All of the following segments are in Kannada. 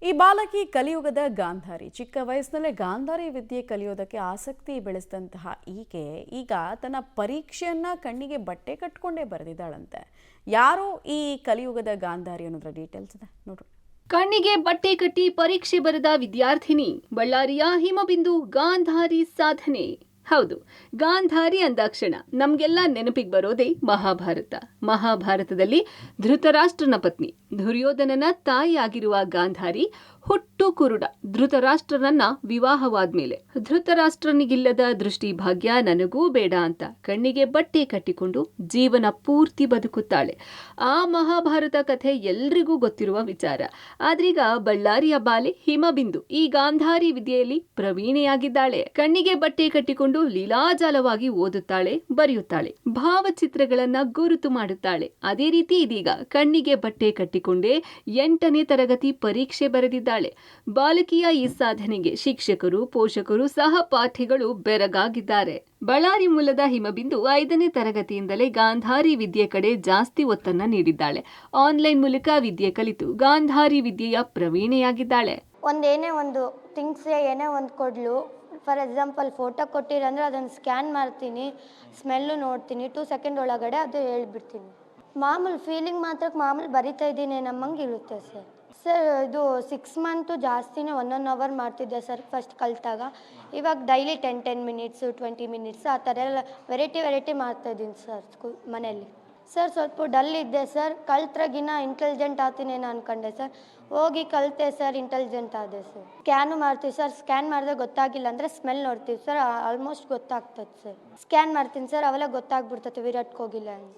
ಈ ಬಾಲಕಿ ಕಲಿಯುಗದ ಗಾಂಧಾರಿ. ಚಿಕ್ಕ ವಯಸ್ಸಿನಲ್ಲೇ ಗಾಂಧಾರಿ ವಿದ್ಯೆ ಕಲಿಯೋದಕ್ಕೆ ಆಸಕ್ತಿ ಬೆಳೆಸಿದಂತಹ ಈಕೆ ಈಗ ತನ್ನ ಪರೀಕ್ಷೆಯನ್ನ ಕಣ್ಣಿಗೆ ಬಟ್ಟೆ ಕಟ್ಕೊಂಡೇ ಬರೆದಿದ್ದಾಳಂತೆ. ಯಾರು ಈ ಕಲಿಯುಗದ ಗಾಂಧಾರಿ ಅನ್ನೋದ್ರ ಡೀಟೇಲ್ಸ್ ಇದೆ ನೋಡ್ರಿ. ಕಣ್ಣಿಗೆ ಬಟ್ಟೆ ಕಟ್ಟಿ ಪರೀಕ್ಷೆ ಬರೆದ ವಿದ್ಯಾರ್ಥಿನಿ ಬಳ್ಳಾರಿಯ ಹಿಮಬಿಂದು ಗಾಂಧಾರಿ ಸಾಧನೆ. ಹೌದು, ಗಾಂಧಾರಿ ಅಂದಾಕ್ಷಣ ನಮಗೆಲ್ಲ ನೆನಪಿಗೆ ಬರೋದೇ ಮಹಾಭಾರತದಲ್ಲಿ ಧೃತರಾಷ್ಟ್ರನ ಪತ್ನಿ, ದುರ್ಯೋಧನನ ತಾಯಿಯಾಗಿರುವ ಗಾಂಧಾರಿ ಹುಟ್ಟು ಕುರುಡ ಧೃತರಾಷ್ಟ್ರನನ್ನ ವಿವಾಹವಾದ್ಮೇಲೆ ಧೃತರಾಷ್ಟ್ರನಿಗಿಲ್ಲದ ದೃಷ್ಟಿ ಭಾಗ್ಯ ನನಗೂ ಬೇಡ ಅಂತ ಕಣ್ಣಿಗೆ ಬಟ್ಟೆ ಕಟ್ಟಿಕೊಂಡು ಜೀವನ ಪೂರ್ತಿ ಬದುಕುತ್ತಾಳೆ. ಆ ಮಹಾಭಾರತ ಕಥೆ ಎಲ್ರಿಗೂ ಗೊತ್ತಿರುವ ವಿಚಾರ. ಆದ್ರೀಗ ಬಳ್ಳಾರಿಯ ಬಾಲೆ ಹಿಮಬಿಂದು ಈ ಗಾಂಧಾರಿ ವಿದ್ಯೆಯಲ್ಲಿ ಪ್ರವೀಣೆಯಾಗಿದ್ದಾಳೆ. ಕಣ್ಣಿಗೆ ಬಟ್ಟೆ ಕಟ್ಟಿಕೊಂಡು ಲೀಲಾಜಾಲವಾಗಿ ಓದುತ್ತಾಳೆ, ಬರೆಯುತ್ತಾಳೆ, ಭಾವಚಿತ್ರಗಳನ್ನ ಗುರುತು ಮಾಡುತ್ತಾಳೆ. ಅದೇ ರೀತಿ ಇದೀಗ ಕಣ್ಣಿಗೆ ಬಟ್ಟೆ ಕಟ್ಟಿಕೊಂಡೇ 8ನೇ ತರಗತಿ ಪರೀಕ್ಷೆ ಬರೆದಿದ್ದಾಳೆ. ಬಾಲಕಿಯ ಈ ಸಾಧನೆಗೆ ಶಿಕ್ಷಕರು, ಪೋಷಕರು, ಸಹಪಾಠಿಗಳು ಬೆರಗಾಗಿದ್ದಾರೆ. ಬಳ್ಳಾರಿ ಮೂಲದ ಹಿಮಬಿಂದು 5ನೇ ತರಗತಿಯಿಂದಲೇ ಗಾಂಧಾರಿ ವಿದ್ಯೆ ಕಡೆ ಜಾಸ್ತಿ ಒತ್ತನ್ನ ನೀಡಿದ್ದಾಳೆ. ಆನ್ಲೈನ್ ಮೂಲಕ ವಿದ್ಯೆ ಕಲಿತು ಗಾಂಧಾರಿ ವಿದ್ಯೆಯ ಪ್ರವೀಣೆಯಾಗಿದ್ದಾಳೆ. ಏನೇ ಒಂದು ಥಿಂಗ್ಸ್ ಏನೇ ಒಂದು ಕೊಡ್ಲು, ಫಾರ್ ಎಕ್ಸಾಂಪಲ್ ಫೋಟೋ ಕೊಟ್ಟಿರಂದ್ರೆ ಅದನ್ನು ಸ್ಕ್ಯಾನ್ ಮಾಡ್ತೀನಿ, ಸ್ಮೆಲ್ಲು ನೋಡ್ತೀನಿ, 2 ಸೆಕೆಂಡ್ ಒಳಗಡೆ ಅದು ಹೇಳ್ಬಿಡ್ತೀನಿ. ಮಾಮೂಲು ಫೀಲಿಂಗ್ ಮಾತ್ರ ಮಾಮೂಲು ಬರಿತಾ ಇದ್ದೀನಿ ನಮ್ಮಂಗೆ ಇರುತ್ತೆ ಸರ್. ಇದು 6 ಮಂತು ಜಾಸ್ತಿನೇ 1 ಅವರ್ ಮಾಡ್ತಿದ್ದೆ ಸರ್ ಫಸ್ಟ್ ಕಲಿತಾಗ. ಇವಾಗ ಡೈಲಿ 10 ಮಿನಿಟ್ಸು 20 ಮಿನಿಟ್ಸ್ ಆ ಥರ ಎಲ್ಲ ವೆರೈಟಿ ಮಾಡ್ತಾಯಿದ್ದೀನಿ ಸರ್ ಮನೇಲಿ. ಸರ್ ಸ್ವಲ್ಪ ಡಲ್ ಇದ್ದೆ ಸರ್, ಕಲ್ತ್ರಾಗಿನ ಇಂಟೆಲಿಜೆಂಟ್ ಆಗ್ತೀನೇನೋ ಅಂದ್ಕೊಂಡೆ ಸರ್. ಹೋಗಿ ಕಲಿತೆ ಸರ್, ಇಂಟೆಲಿಜೆಂಟ್ ಆದೆ ಸರ್. ಸ್ಕ್ಯಾನು ಮಾಡ್ತೀವಿ ಸರ್, ಸ್ಕ್ಯಾನ್ ಮಾಡಿದ್ರೆ ಗೊತ್ತಾಗಿಲ್ಲ ಅಂದರೆ ಸ್ಮೆಲ್ ನೋಡ್ತೀವಿ ಸರ್, ಆಲ್ಮೋಸ್ಟ್ ಗೊತ್ತಾಗ್ತದೆ ಸರ್. ಸ್ಕ್ಯಾನ್ ಮಾಡ್ತೀನಿ ಸರ್, ಅವೆಲ್ಲ ಗೊತ್ತಾಗ್ಬಿಡ್ತದೆ ವಿರಾಟ್ಗೆ ಹೋಗಿಲ್ಲ ಅಂತ.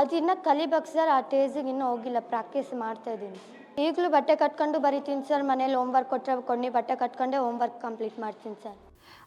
ಅದನ್ನು ಕಲಿಬೇಕು ಸರ್, ಆ ಟೇಜಿಗೆ ಇನ್ನೂ ಹೋಗಿಲ್ಲ, ಪ್ರಾಕ್ಟೀಸ್ ಮಾಡ್ತಾಯಿದ್ದೀನಿ. ಈಗಲೂ ಬಟ್ಟೆ ಕಟ್ಕೊಂಡು ಬರಿತೀನಿ ಸರ್, ಮನೇಲಿ ಹೋಮ್ವರ್ಕ್ ಕೊಟ್ಟರೆ ಬಟ್ಟೆ ಕಟ್ಕೊಂಡೆ ಹೋಮ್ವರ್ಕ್ ಕಂಪ್ಲೀಟ್ ಮಾಡ್ತೀನಿ ಸರ್.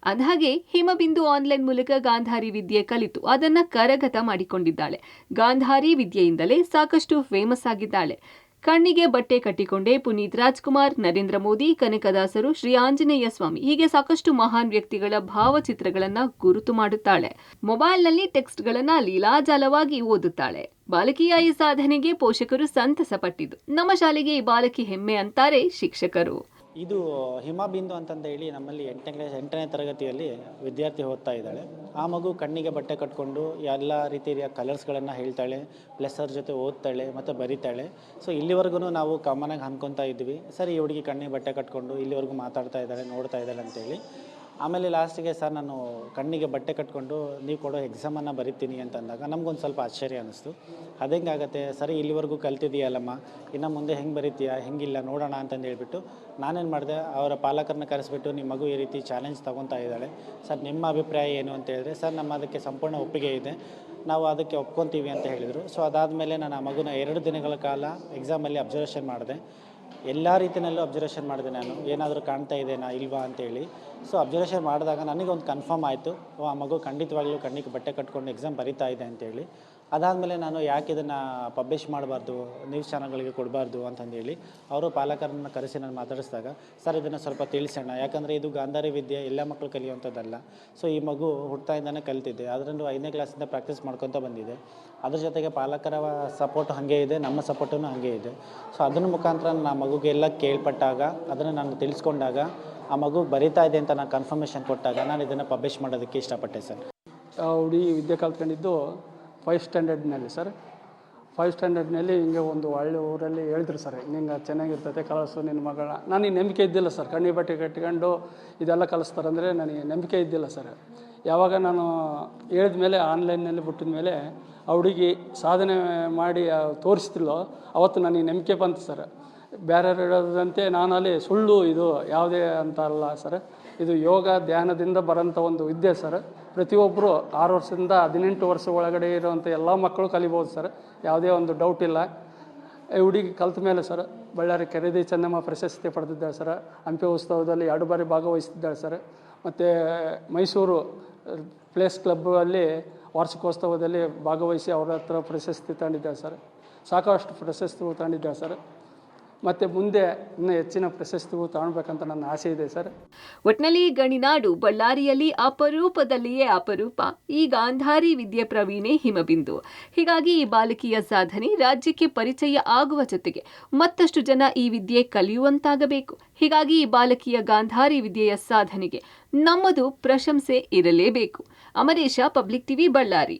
ಅಂದಹಾಗೆ ಹಿಮಬಿಂದು ಆನ್ಲೈನ್ ಮೂಲಕ ಗಾಂಧಾರಿ ವಿದ್ಯೆ ಕಲಿತು ಅದನ್ನ ಕರಗತ ಮಾಡಿಕೊಂಡಿದ್ದಾಳೆ. ಗಾಂಧಾರಿ ವಿದ್ಯೆಯಿಂದಲೇ ಸಾಕಷ್ಟು ಫೇಮಸ್ ಆಗಿದ್ದಾಳೆ. ಕಣ್ಣಿಗೆ ಬಟ್ಟೆ ಕಟ್ಟಿಕೊಂಡೇ ಪುನೀತ್ ರಾಜ್ಕುಮಾರ್, ನರೇಂದ್ರ ಮೋದಿ, ಕನಕದಾಸರು, ಶ್ರೀ ಆಂಜನೇಯ ಸ್ವಾಮಿ ಹೀಗೆ ಸಾಕಷ್ಟು ಮಹಾನ್ ವ್ಯಕ್ತಿಗಳ ಭಾವಚಿತ್ರಗಳನ್ನ ಗುರುತು ಮಾಡುತ್ತಾಳೆ. ಮೊಬೈಲ್ನಲ್ಲಿ ಟೆಕ್ಸ್ಟ್ಗಳನ್ನ ಲೀಲಾಜಾಲವಾಗಿ ಓದುತ್ತಾಳೆ. ಬಾಲಕಿಯ ಈ ಸಾಧನೆಗೆ ಪೋಷಕರು ಸಂತಸ ಪಟ್ಟಿದ್ದು ನಮ್ಮ ಶಾಲೆಗೆ ಈ ಬಾಲಕಿ ಹೆಮ್ಮೆ ಅಂತಾರೆ ಶಿಕ್ಷಕರು. ಇದು ಹಿಮಬಿಂದು ಅಂತಂದು ಹೇಳಿ ನಮ್ಮಲ್ಲಿ 8ನೇ ತರಗತಿಯಲ್ಲಿ ವಿದ್ಯಾರ್ಥಿ ಓದ್ತಾ ಇದ್ದಾಳೆ. ಆ ಮಗು ಕಣ್ಣಿಗೆ ಬಟ್ಟೆ ಕಟ್ಕೊಂಡು ಎಲ್ಲ ರೀತಿಯ ಕಲರ್ಸ್ಗಳನ್ನು ಹೇಳ್ತಾಳೆ, ಪ್ಲಸ್ ಅವ್ರ ಜೊತೆ ಓದ್ತಾಳೆ ಮತ್ತು ಬರೀತಾಳೆ. ಸೊ ಇಲ್ಲಿವರೆಗೂ ನಾವು ಕಾಮನಾಗಿ ಅಂದ್ಕೊತಾ ಇದ್ವಿ, ಸರಿ ಈ ಹುಡುಗಿ ಕಣ್ಣಿಗೆ ಬಟ್ಟೆ ಕಟ್ಕೊಂಡು ಇಲ್ಲಿವರೆಗೂ ಮಾತಾಡ್ತಾ ಇದ್ದಾಳೆ, ನೋಡ್ತಾ ಇದ್ದಾಳೆ ಅಂತೇಳಿ. ಆಮೇಲೆ ಲಾಸ್ಟಿಗೆ ಸರ್ ನಾನು ಕಣ್ಣಿಗೆ ಬಟ್ಟೆ ಕಟ್ಕೊಂಡು ನೀವು ಕೊಡೋ ಎಕ್ಸಾಮನ್ನು ಬರಿತೀನಿ ಅಂತಂದಾಗ ನಮಗೊಂದು ಸ್ವಲ್ಪ ಆಶ್ಚರ್ಯ ಅನ್ನಿಸ್ತು. ಅದೇಂಗಾಗತ್ತೆ ಸರಿ, ಇಲ್ಲಿವರೆಗೂ ಕಲ್ತಿದೆಯಲ್ಲಮ್ಮ, ಇನ್ನು ಮುಂದೆ ಹೆಂಗೆ ಬರಿತೀಯಾ, ಹೆಂಗಿಲ್ಲ ನೋಡೋಣ ಅಂತಂದು ಹೇಳ್ಬಿಟ್ಟು ನಾನೇನು ಮಾಡಿದೆ, ಅವರ ಪಾಲಕರನ್ನ ಕರೆಸ್ಬಿಟ್ಟು ನಿಮ್ಮ ಮಗು ಈ ರೀತಿ ಚಾಲೆಂಜ್ ತೊಗೊತಾ ಇದ್ದಾಳೆ ಸರ್, ನಿಮ್ಮ ಅಭಿಪ್ರಾಯ ಏನು ಅಂತ ಹೇಳಿದ್ರೆ, ಸರ್ ನಮ್ಮ ಅದಕ್ಕೆ ಸಂಪೂರ್ಣ ಒಪ್ಪಿಗೆ ಇದೆ, ನಾವು ಅದಕ್ಕೆ ಒಪ್ಕೊತೀವಿ ಅಂತ ಹೇಳಿದರು. ಸೊ ಅದಾದಮೇಲೆ ನಾನು ಆ ಮಗುನ 2 ದಿನಗಳ ಕಾಲ ಎಕ್ಸಾಮಲ್ಲಿ ಅಬ್ಸರ್ವೇಷನ್ ಮಾಡಿದೆ. ಎಲ್ಲ ರೀತಿಯಲ್ಲೂ ಅಬ್ಸರ್ವೇಷನ್ ಮಾಡಿದೆ, ನಾನು ಏನಾದರೂ ಕಾಣ್ತಾ ಇದೆನಾ ಇಲ್ವಾ ಅಂತೇಳಿ. ಸೊ ಅಬ್ಸರ್ವೇಷನ್ ಮಾಡಿದಾಗ ನನಗೊಂದು ಕನ್ಫರ್ಮ್ ಆಯಿತು, ಆ ಮಗು ಖಂಡಿತವಾಗ್ಲೂ ಕಣ್ಣಿಗೆ ಬಟ್ಟೆ ಕಟ್ಕೊಂಡು ಎಕ್ಸಾಮ್ ಬರಿತಾ ಇದೆ ಅಂತೇಳಿ. ಅದಾದಮೇಲೆ ನಾನು ಯಾಕೆ ಇದನ್ನು ಪಬ್ಲಿಷ್ ಮಾಡಬಾರ್ದು, ನ್ಯೂಸ್ ಚಾನಲ್ಗಳಿಗೆ ಕೊಡಬಾರ್ದು ಅಂತಂದೇಳಿ ಅವರು ಪಾಲಕರನ್ನು ಕರೆಸಿ ನಾನು ಮಾತಾಡಿಸಿದಾಗ, ಸರ್ ಇದನ್ನು ಸ್ವಲ್ಪ ತಿಳಿಸೋಣ, ಯಾಕಂದರೆ ಇದು ಗಾಂಧಾರಿ ವಿದ್ಯೆ ಎಲ್ಲ ಮಕ್ಕಳು ಕಲಿಯುವಂಥದ್ದಲ್ಲ. ಸೊ ಈ ಮಗು ಹುಟ್ಟಾಯಿಂದನೇ ಕಲಿತಿದ್ದೆ, ಅದರಲ್ಲೂ 5ನೇ ಕ್ಲಾಸಿಂದ ಪ್ರಾಕ್ಟೀಸ್ ಮಾಡ್ಕೊತ ಬಂದಿದೆ. ಅದ್ರ ಜೊತೆಗೆ ಪಾಲಕರ ಸಪೋರ್ಟ್ ಹಾಗೆ ಇದೆ, ನಮ್ಮ ಸಪೋರ್ಟೂ ಹಾಗೆ ಇದೆ. ಸೊ ಅದನ್ನ ಮುಖಾಂತರ ನನ್ನ ಮಗುಗೆಲ್ಲ ಕೇಳ್ಪಟ್ಟಾಗ, ಅದನ್ನು ನಾನು ತಿಳಿಸ್ಕೊಂಡಾಗ, ಆ ಮಗು ಬರಿತಾ ಇದೆ ಅಂತ ನಾನು ಕನ್ಫರ್ಮೇಷನ್ ಕೊಟ್ಟಾಗ ನಾನು ಇದನ್ನು ಪಬ್ಲಿಷ್ ಮಾಡೋದಕ್ಕೆ ಇಷ್ಟಪಟ್ಟೆ ಸರ್. ಹುಡುಗಿ ವಿದ್ಯೆ ಕಲ್ತ್ಕೊಂಡಿದ್ದು 5th ಸ್ಟ್ಯಾಂಡರ್ಡ್ನಲ್ಲಿ ಸರ್. 5th ಸ್ಟ್ಯಾಂಡರ್ಡ್ನಲ್ಲಿ ಹಿಂಗೆ ಒಂದು ಒಳ್ಳೆ ಊರಲ್ಲಿ ಹೇಳಿದ್ರು ಸರ್, ನಿಂಗೆ ಚೆನ್ನಾಗಿರ್ತೈತೆ ಕಲಿಸು ನಿನ್ನ ಮಗಳ. ನನಗೆ ನಂಬಿಕೆ ಇದ್ದಿಲ್ಲ ಸರ್, ಕಣ್ಣಿಗೆ ಬಟ್ಟೆ ಕಟ್ಕೊಂಡು ಇದೆಲ್ಲ ಕಲಿಸ್ತಾರಂದರೆ ನನಗೆ ನಂಬಿಕೆ ಇದ್ದಿಲ್ಲ ಸರ್. ಯಾವಾಗ ನಾನು ಹೇಳಿದ ಮೇಲೆ ಆನ್ಲೈನ್ನಲ್ಲಿ ಬಿಟ್ಟಿದ ಮೇಲೆ ಆ ಹುಡುಗಿ ಸಾಧನೆ ಮಾಡಿ ತೋರಿಸ್ತಿಲ್ಲೋ ಅವತ್ತು ನನಗೆ ನಂಬಿಕೆ ಬಂತು ಸರ್. ಬೇರೆಯವ್ರು ಹೇಳೋದಂತೆ ನಾನಲ್ಲಿ ಸುಳ್ಳು ಇದು ಯಾವುದೇ ಅಂತ ಅಲ್ಲ ಸರ್, ಇದು ಯೋಗ ಧ್ಯಾನದಿಂದ ಬರೋಂಥ ಒಂದು ವಿದ್ಯೆ ಸರ್. ಪ್ರತಿಯೊಬ್ಬರು 6 ವರ್ಷದಿಂದ 18 ವರ್ಷ ಒಳಗಡೆ ಇರುವಂಥ ಎಲ್ಲ ಮಕ್ಕಳು ಕಲಿಬೋದು ಸರ್, ಯಾವುದೇ ಒಂದು ಡೌಟ್ ಇಲ್ಲ. ಈ ಹುಡುಗಿ ಕಲ್ತ ಮೇಲೆ ಸರ್ ಬಳ್ಳಾರಿ ಕೆರೆದಿ ಚೆನ್ನಮ್ಮ ಪ್ರಶಸ್ತಿ ಪಡೆದಿದ್ದಾಳೆ ಸರ್. ಹಂಪಿ ಉತ್ಸವದಲ್ಲಿ 2 ಬಾರಿ ಭಾಗವಹಿಸಿದ್ದಾಳೆ ಸರ್. ಮತ್ತು ಮೈಸೂರು ಪ್ಲೇಸ್ ಕ್ಲಬ್ಬಲ್ಲಿ ವಾರ್ಷಿಕೋತ್ಸವದಲ್ಲಿ ಭಾಗವಹಿಸಿ ಅವರ ಹತ್ರ ಪ್ರಶಸ್ತಿ ತಗೊಂಡಿದ್ದಾಳೆ ಸರ್. ಸಾಕಷ್ಟು ಪ್ರಶಸ್ತಿಗಳು ತಗೊಂಡಿದ್ದಾಳೆ ಸರ್. ಮತ್ತು ಮುಂದೆ ಇನ್ನೂ ಹೆಚ್ಚಿನ ಪ್ರಶಸ್ತಿಗೂ ತಗೊಳ್ಬೇಕಂತ ನನ್ನ ಆಸೆ ಇದೆ ಸರ್. ಒಟ್ನಲ್ಲಿ ಗಣಿನಾಡು ಬಳ್ಳಾರಿಯಲ್ಲಿ ಅಪರೂಪದಲ್ಲಿಯೇ ಅಪರೂಪ ಈ ಗಾಂಧಾರಿ ವಿದ್ಯೆ ಪ್ರವೀಣೆ ಹಿಮಬಿಂದು. ಹೀಗಾಗಿ ಈ ಬಾಲಕಿಯ ಸಾಧನೆ ರಾಜ್ಯಕ್ಕೆ ಪರಿಚಯ ಆಗುವ ಜೊತೆಗೆ ಮತ್ತಷ್ಟು ಜನ ಈ ವಿದ್ಯೆ ಕಲಿಯುವಂತಾಗಬೇಕು. ಹೀಗಾಗಿ ಈ ಬಾಲಕಿಯ ಗಾಂಧಾರಿ ವಿದ್ಯೆಯ ಸಾಧನೆಗೆ ನಮ್ಮದು ಪ್ರಶಂಸೆ ಇರಲೇಬೇಕು. Amaresha, public TV, Ballari.